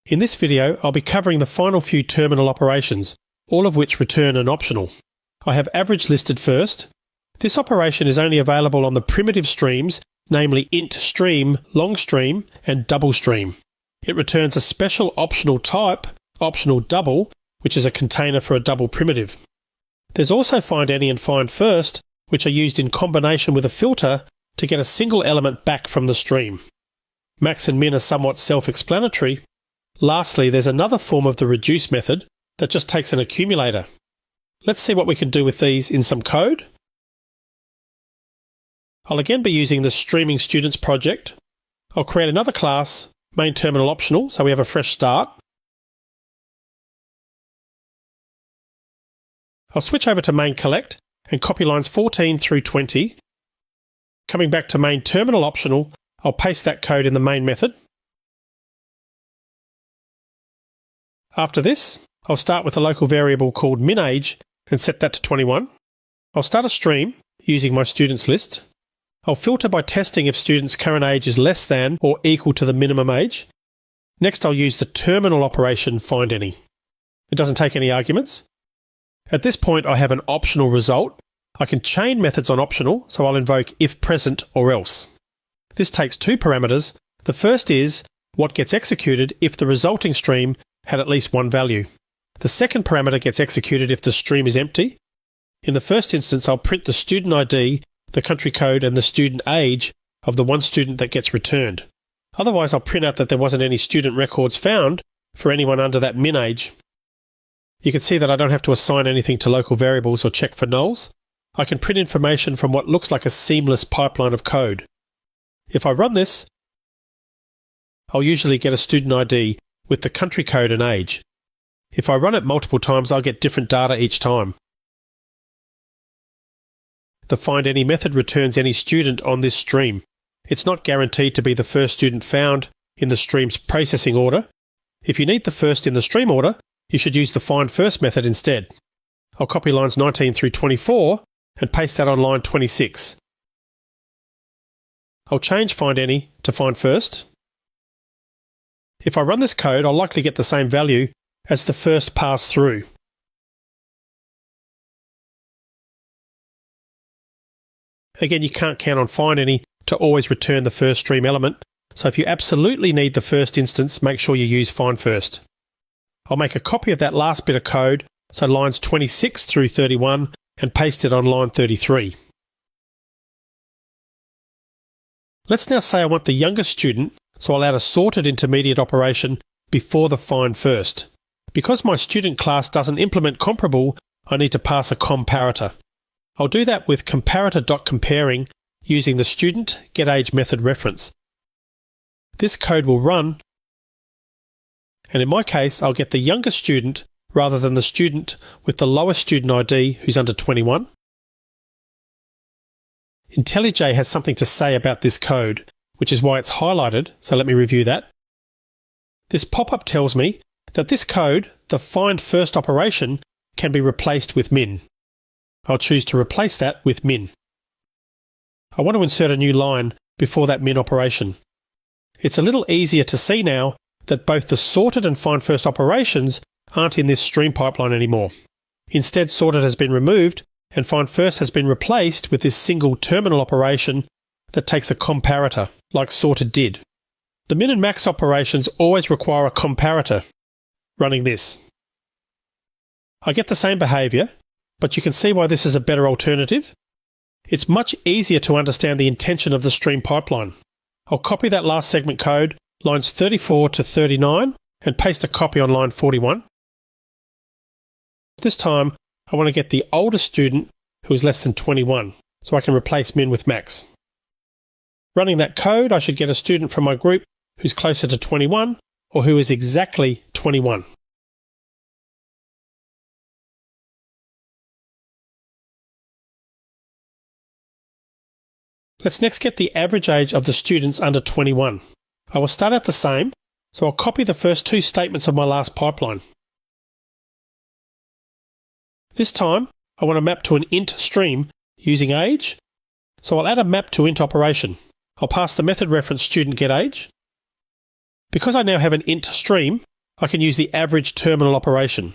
In this video, I'll be covering the final few terminal operations, all of which return an optional. I have average listed first. This operation is only available on the primitive streams, namely int stream, long stream, and double stream. It returns a special optional type, optional double, which is a container for a double primitive. There's also find any and find first, which are used in combination with a filter to get a single element back from the stream. Max and min are somewhat self-explanatory. Lastly, there's another form of the reduce method that just takes an accumulator. Let's see what we can do with these in some code. I'll again be using the Streaming Students project. I'll create another class, main terminal optional, so we have a fresh start. I'll switch over to main collect and copy lines 14 through 20. Coming back to main terminal optional, I'll paste that code in the main method. After this, I'll start with a local variable called minAge and set that to 21. I'll start a stream using my students list. I'll filter by testing if students' current age is less than or equal to the minimum age. Next, I'll use the terminal operation find any. It doesn't take any arguments. At this point, I have an optional result. I can chain methods on optional, so I'll invoke if present or else. This takes two parameters. The first is what gets executed if the resulting stream had at least one value. The second parameter gets executed if the stream is empty. In the first instance, I'll print the student ID, the country code, and the student age of the one student that gets returned. Otherwise, I'll print out that there wasn't any student records found for anyone under that min age. You can see that I don't have to assign anything to local variables or check for nulls. I can print information from what looks like a seamless pipeline of code. If I run this, I'll usually get a student ID with the country code and age. If I run it multiple times, I'll get different data each time. The find any method returns any student on this stream. It's not guaranteed to be the first student found in the stream's processing order. If you need the first in the stream order, you should use the find first method instead. I'll copy lines 19 through 24 and paste that on line 26. I'll change find any to find first. If I run this code, I'll likely get the same value as the first pass through. Again, you can't count on find any to always return the first stream element, so if you absolutely need the first instance, make sure you use find first. I'll make a copy of that last bit of code, so lines 26 through 31, and paste it on line 33. Let's now say I want the youngest student, so I'll add a sorted intermediate operation before the find first. Because my student class doesn't implement comparable, I need to pass a comparator. I'll do that with comparator.comparing using the student getAge method reference. This code will run, and in my case, I'll get the youngest student rather than the student with the lowest student ID who's under 21. IntelliJ has something to say about this code, which is why it's highlighted, so let me review that. This pop-up tells me that this code, the find first operation, can be replaced with min. I'll choose to replace that with min. I want to insert a new line before that min operation. It's a little easier to see now that both the sorted and find first operations aren't in this stream pipeline anymore. Instead, sorted has been removed and find first has been replaced with this single terminal operation that takes a comparator, like sorted did. The min and max operations always require a comparator, running this. I get the same behaviour, but you can see why this is a better alternative. It's much easier to understand the intention of the stream pipeline. I'll copy that last segment code, lines 34 to 39, and paste a copy on line 41. This time, I want to get the oldest student who is less than 21, so I can replace min with max. Running that code, I should get a student from my group who's closer to 21, or who is exactly 21. Let's next get the average age of the students under 21. I will start out the same, so I'll copy the first two statements of my last pipeline. This time, I want to map to an int stream using age, so I'll add a map to int operation. I'll pass the method reference student getAge. Because I now have an int stream, I can use the average terminal operation.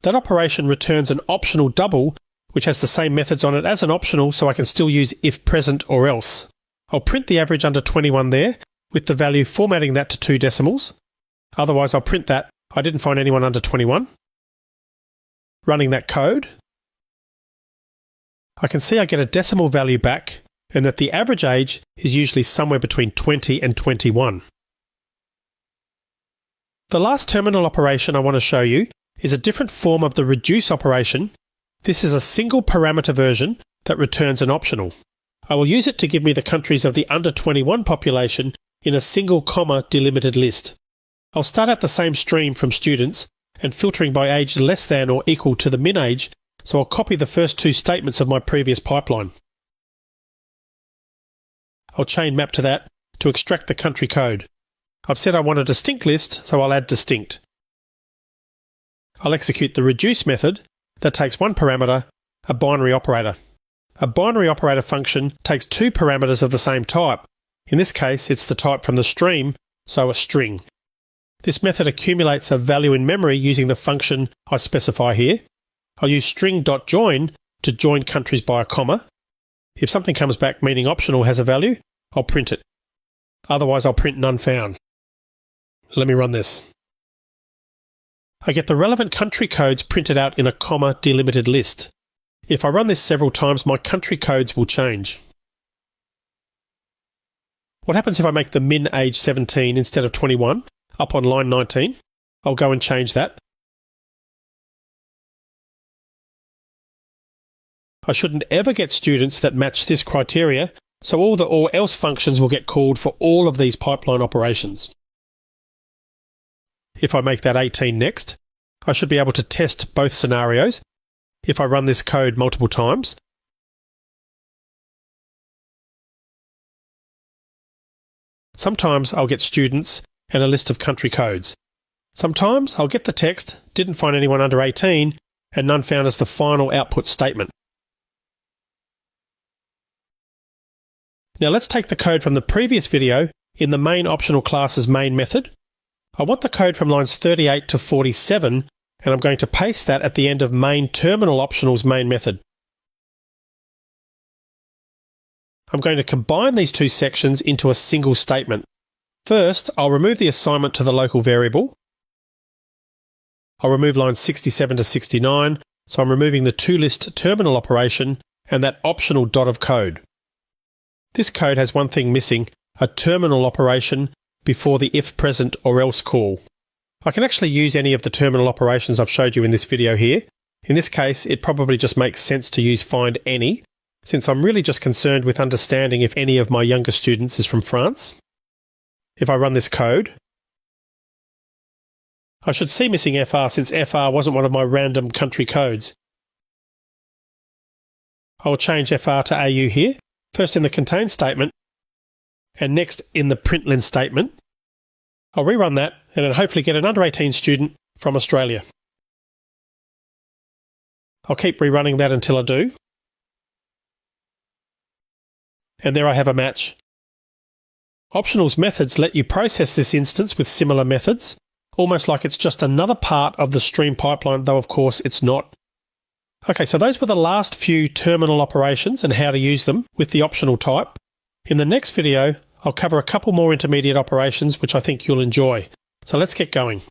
That operation returns an optional double which has the same methods on it as an optional, so I can still use if present or else. I'll print the average under 21 there, with the value formatting that to 2 decimals. Otherwise I'll print that I didn't find anyone under 21. Running that code, I can see I get a decimal value back and that the average age is usually somewhere between 20 and 21. The last terminal operation I want to show you is a different form of the reduce operation. This is a single parameter version that returns an optional. I will use it to give me the countries of the under 21 population in a single comma delimited list. I'll start out the same stream from students and filtering by age less than or equal to the min age, so I'll copy the first 2 statements of my previous pipeline. I'll chain map to that to extract the country code. I've said I want a distinct list, so I'll add distinct. I'll execute the reduce method that takes one parameter, a binary operator. A binary operator function takes 2 parameters of the same type. In this case, it's the type from the stream, so a string. This method accumulates a value in memory using the function I specify here. I'll use string.join to join countries by a comma. If something comes back meaning optional has a value, I'll print it. Otherwise I'll print none found. Let me run this. I get the relevant country codes printed out in a comma delimited list. If I run this several times, my country codes will change. What happens if I make the min age 17 instead of 21 up on line 19? I'll go and change that. I shouldn't ever get students that match this criteria, so all the or else functions will get called for all of these pipeline operations. If I make that 18 next, I should be able to test both scenarios if I run this code multiple times. Sometimes I'll get students and a list of country codes. Sometimes I'll get the text, didn't find anyone under 18, and none found as the final output statement. Now let's take the code from the previous video in the main optional class's main method. I want the code from lines 38 to 47, and I'm going to paste that at the end of main terminal optional's main method. I'm going to combine these 2 sections into a single statement. First, I'll remove the assignment to the local variable. I'll remove lines 67 to 69, so I'm removing the toList terminal operation and that optional dot of code. This code has one thing missing, a terminal operation before the if present or else call. I can actually use any of the terminal operations I've showed you in this video here. In this case, it probably just makes sense to use find any, since I'm really just concerned with understanding if any of my younger students is from France. If I run this code, I should see missing FR since FR wasn't one of my random country codes. I will change FR to AU here, first in the contain statement, and next in the println statement. I'll rerun that and then hopefully get an under 18 student from Australia. I'll keep rerunning that until I do. And there I have a match. Optionals methods let you process this instance with similar methods, almost like it's just another part of the stream pipeline, though of course it's not. Okay, so those were the last few terminal operations and how to use them with the optional type. In the next video, I'll cover a couple more intermediate operations which I think you'll enjoy. So let's get going.